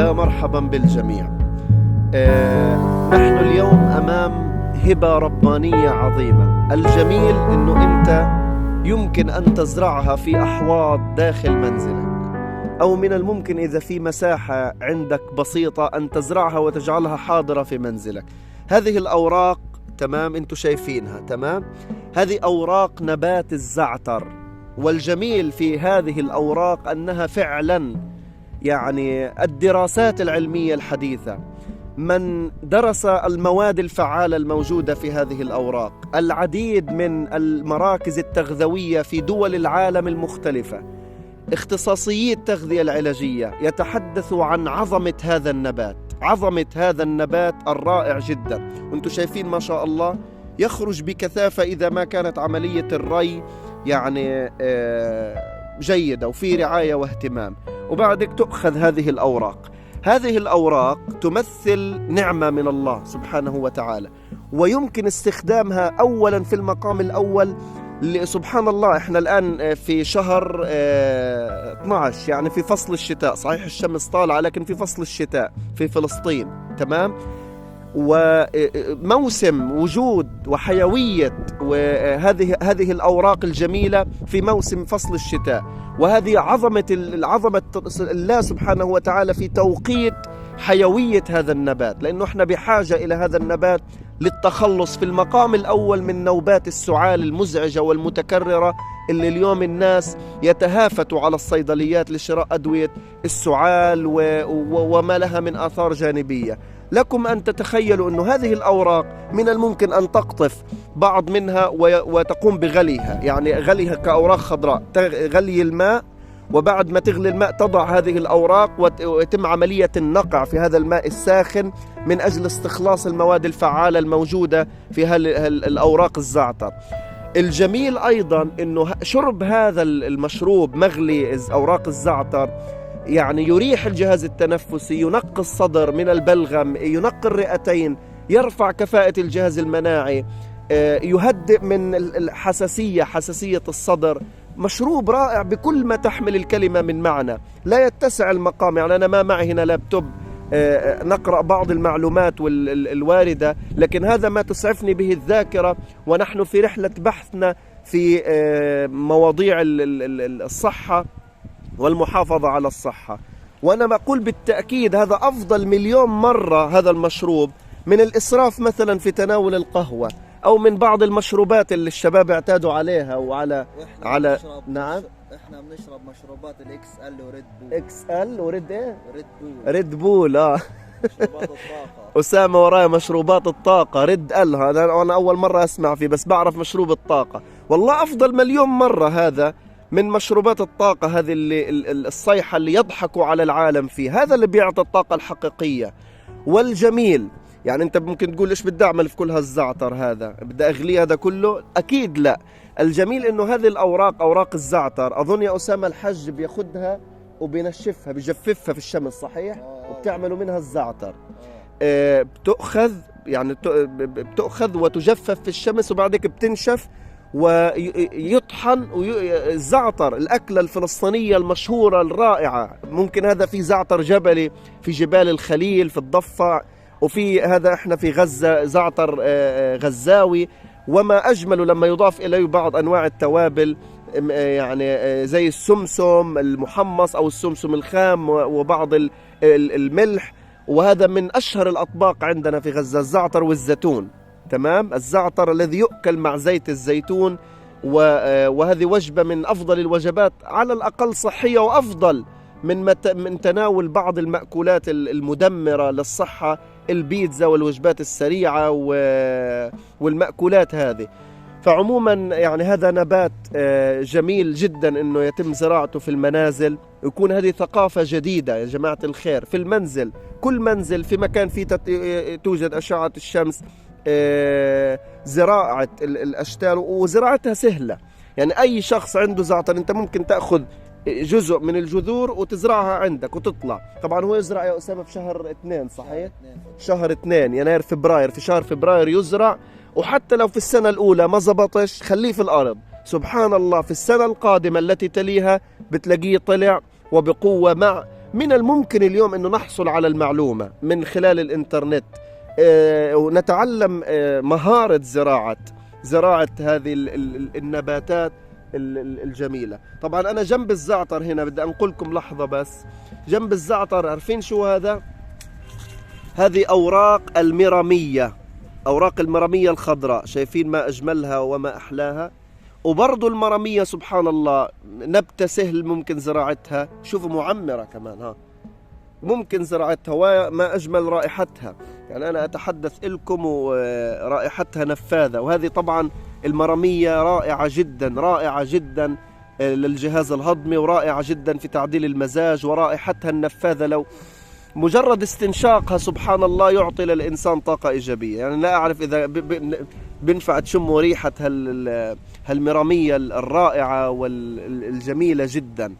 ويا مرحبا بالجميع. نحن اليوم أمام هبة ربانية عظيمة. الجميل أنه أنت يمكن أن تزرعها في أحواض داخل منزلك، أو من الممكن إذا في مساحة عندك بسيطة أن تزرعها وتجعلها حاضرة في منزلك. هذه الأوراق تمام أنتوا شايفينها تمام، هذه أوراق نبات الزعتر. والجميل في هذه الأوراق أنها فعلا يعني الدراسات العلمية الحديثة، من درس المواد الفعالة الموجودة في هذه الأوراق، العديد من المراكز التغذوية في دول العالم المختلفة، اختصاصيي التغذية العلاجية، يتحدثوا عن عظمة هذا النبات، عظمة هذا النبات الرائع جدا. وانتم شايفين ما شاء الله يخرج بكثافة إذا ما كانت عملية الري يعني جيدة وفي رعاية واهتمام. وبعدك تؤخذ هذه الأوراق. هذه الأوراق تمثل نعمة من الله سبحانه وتعالى، ويمكن استخدامها أولا في المقام الأول. سبحان الله احنا الآن في شهر 12، يعني في فصل الشتاء، صحيح الشمس طالعة لكن في فصل الشتاء في فلسطين تمام، وموسم وجود وحيوية وهذه الأوراق الجميلة في موسم فصل الشتاء. وهذه عظمة الله سبحانه وتعالى في توقيت حيوية هذا النبات، لأنه احنا بحاجة إلى هذا النبات للتخلص في المقام الأول من نوبات السعال المزعجة والمتكررة اللي اليوم الناس يتهافتوا على الصيدليات لشراء أدوية السعال وما لها من آثار جانبية. لكم أن تتخيلوا أن هذه الأوراق من الممكن أن تقطف بعض منها وتقوم بغليها، يعني غليها كأوراق خضراء، تغلي الماء، وبعد ما تغلي الماء تضع هذه الأوراق ويتم عملية النقع في هذا الماء الساخن من أجل استخلاص المواد الفعالة الموجودة في الأوراق الزعتر. الجميل أيضا أنه شرب هذا المشروب مغلي أوراق الزعتر يعني يريح الجهاز التنفسي، ينقي الصدر من البلغم، ينقي الرئتين، يرفع كفاءة الجهاز المناعي، يهدئ من حساسية الصدر. مشروب رائع بكل ما تحمل الكلمة من معنى، لا يتسع المقام. يعني أنا ما معي هنا لابتوب نقرأ بعض المعلومات الواردة، لكن هذا ما تسعفني به الذاكرة ونحن في رحلة بحثنا في مواضيع الصحة والمحافظة على الصحة. وأنا بقول بالتأكيد هذا أفضل مليون مرة هذا المشروب من الإسراف مثلا في تناول القهوة أو من بعض المشروبات اللي الشباب اعتادوا عليها نعم. احنا بنشرب مشروبات الاكس ال وريد بول. اكس ال وريد ايه؟ ريد بول مشروبات الطاقة. أسامة ورايا مشروبات الطاقة ريد ال، هذا أنا أول مرة أسمع فيه، بس بعرف مشروب الطاقة. والله أفضل مليون مرة هذا من مشروبات الطاقة هذه الصيحة اللي يضحكوا على العالم فيه. هذا اللي بيعطي الطاقة الحقيقية. والجميل يعني أنت ممكن تقول إيش بدي أعمل في كل هالزعتر هذا، بدي أغلي هذا كله؟ أكيد لا. الجميل إنه هذه الأوراق، أوراق الزعتر، أظن يا أسامة الحج بياخدها وبينشفها بيجففها في الشمس صحيح؟ وبتعملوا منها الزعتر. بتأخذ وتجفف في الشمس وبعدك بتنشف ويطحن. الزعتر الأكلة الفلسطينية المشهورة الرائعة، ممكن هذا في زعتر جبلي في جبال الخليل في الضفة، وفي هذا احنا في غزة زعتر غزاوي، وما أجمله لما يضاف إليه بعض أنواع التوابل يعني زي السمسم المحمص أو السمسم الخام وبعض الملح. وهذا من أشهر الأطباق عندنا في غزة، الزعتر والزيتون تمام، الزعتر الذي يؤكل مع زيت الزيتون. وهذه وجبة من أفضل الوجبات، على الأقل صحية، وأفضل من تناول بعض المأكولات المدمرة للصحة، البيتزا والوجبات السريعة والمأكولات هذه. فعموما يعني هذا نبات جميل جدا انه يتم زراعته في المنازل، يكون هذه ثقافة جديدة يا جماعة الخير في المنزل. كل منزل في مكان فيه توجد أشعة الشمس، زراعة الأشتال، وزراعتها سهلة. يعني أي شخص عنده زعتر أنت ممكن تأخذ جزء من الجذور وتزرعها عندك وتطلع. طبعا هو يزرع يا أسامة في شهر 2 صحيح؟ شهر 2 يناير فبراير، في شهر فبراير يزرع. وحتى لو في السنة الأولى ما زبطش خليه في الأرض، سبحان الله في السنة القادمة التي تليها بتلاقيه طلع وبقوة من الممكن اليوم أنه نحصل على المعلومة من خلال الإنترنت، ونتعلم مهارة زراعة هذه النباتات الجميلة. طبعا أنا جنب الزعتر هنا بدي أنقل لكم لحظة بس. جنب الزعتر عارفين شو هذا؟ هذه أوراق المرامية، أوراق المرامية الخضراء، شايفين ما أجملها وما أحلاها. وبرضو المرامية سبحان الله نبتة سهل ممكن زراعتها، شوفوا معمرة كمان، ها ممكن زراعتها وما أجمل رائحتها. يعني أنا أتحدث لكم ورائحتها نفاذة. وهذه طبعا المرامية رائعة جدا، رائعة جدا للجهاز الهضمي، ورائعة جدا في تعديل المزاج، ورائحتها النفاذة لو مجرد استنشاقها سبحان الله يعطي للإنسان طاقة إيجابية. يعني لا أعرف إذا بنفع تشموا ريحة هالمرامية الرائعة والجميلة جدا.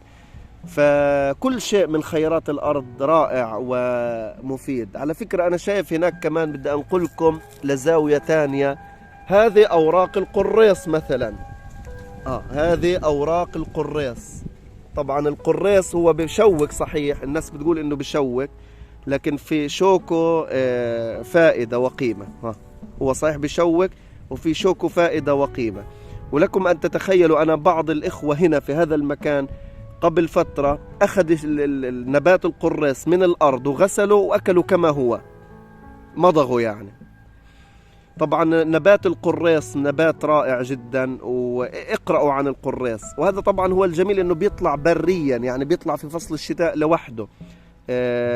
فكل شيء من خيرات الأرض رائع ومفيد. على فكرة أنا شايف هناك كمان بدي أنقل لكم لزاوية ثانية، هذه أوراق القريص مثلا. هذه أوراق القريص. طبعا القريص هو بشوك صحيح، الناس بتقول إنه بشوك، لكن في شوكه فائدة وقيمة. هو صحيح بشوك وفي شوكه فائدة وقيمة. ولكم أن تتخيلوا، أنا بعض الإخوة هنا في هذا المكان قبل فترة أخذ النبات القريص من الأرض وغسله وأكلوا كما هو، مضغوا يعني. طبعا نبات القريص نبات رائع جدا، واقرأوا عن القريص. وهذا طبعا هو الجميل انه بيطلع بريا، يعني بيطلع في فصل الشتاء لوحده،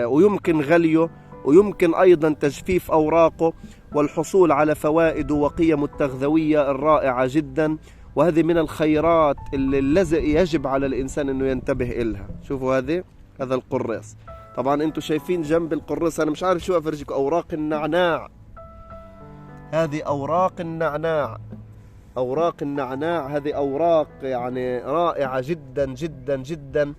ويمكن غليه، ويمكن ايضا تجفيف اوراقه والحصول على فوائده وقيمه التغذوية الرائعة جدا. وهذه من الخيرات اللي يجب على الانسان انه ينتبه إلها. شوفوا هذا القريص. طبعا انتم شايفين جنب القريص، انا مش عارف شو افرجيكم، اوراق النعناع. هذه أوراق النعناع، أوراق النعناع هذه أوراق يعني رائعة جدا جدا جدا.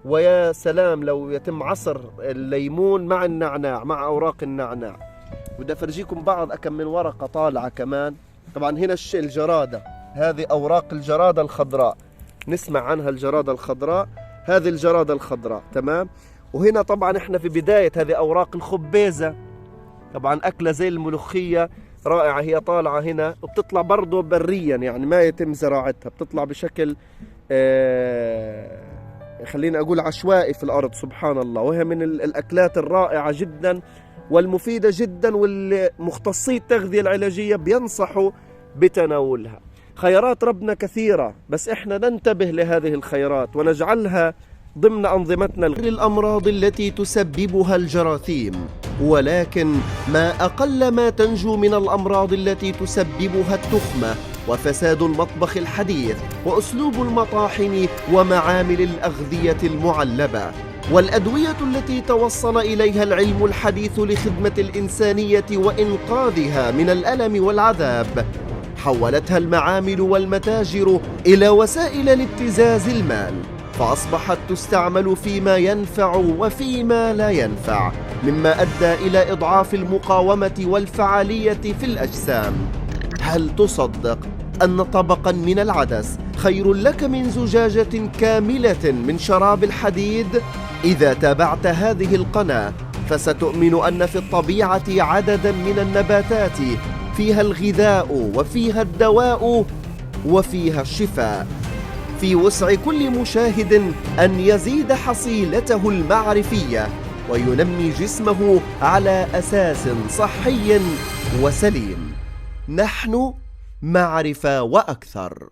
ويا سلام لو يتم عصر الليمون مع النعناع، مع أوراق النعناع. بدي أفرجيكم بعض كم من ورقة طالعة كمان. طبعا هنا الجرادة، هذه أوراق الجرادة الخضراء، نسمع عنها الجرادة الخضراء، هذه الجرادة الخضراء تمام. وهنا طبعا احنا في بداية هذه أوراق الخبيزة، طبعا أكلة زي الملوخية رائعة، هي طالعة هنا وبتطلع برضه بريا، يعني ما يتم زراعتها، بتطلع بشكل خلينا أقول عشوائي في الأرض سبحان الله. وهي من الأكلات الرائعة جدا والمفيدة جدا، والمختصي التغذية العلاجية بينصحوا بتناولها. خيرات ربنا كثيرة، بس إحنا ننتبه لهذه الخيرات ونجعلها ضمن أنظمتنا. الأمراض التي تسببها الجراثيم، ولكن ما أقل ما تنجو من الأمراض التي تسببها التخمة وفساد المطبخ الحديث وأسلوب المطاحن ومعامل الأغذية المعلبة والأدوية التي توصل إليها العلم الحديث لخدمة الإنسانية وإنقاذها من الألم والعذاب. حولتها المعامل والمتاجر إلى وسائل لابتزاز المال، فأصبحت تستعمل فيما ينفع وفيما لا ينفع، مما أدى إلى إضعاف المقاومة والفعالية في الأجسام. هل تصدق أن طبقا من العدس خير لك من زجاجة كاملة من شراب الحديد؟ إذا تابعت هذه القناة فستؤمن أن في الطبيعة عددا من النباتات فيها الغذاء وفيها الدواء وفيها الشفاء. في وسع كل مشاهد أن يزيد حصيلته المعرفية وينمي جسمه على أساس صحي وسليم. نحن معرفة وأكثر.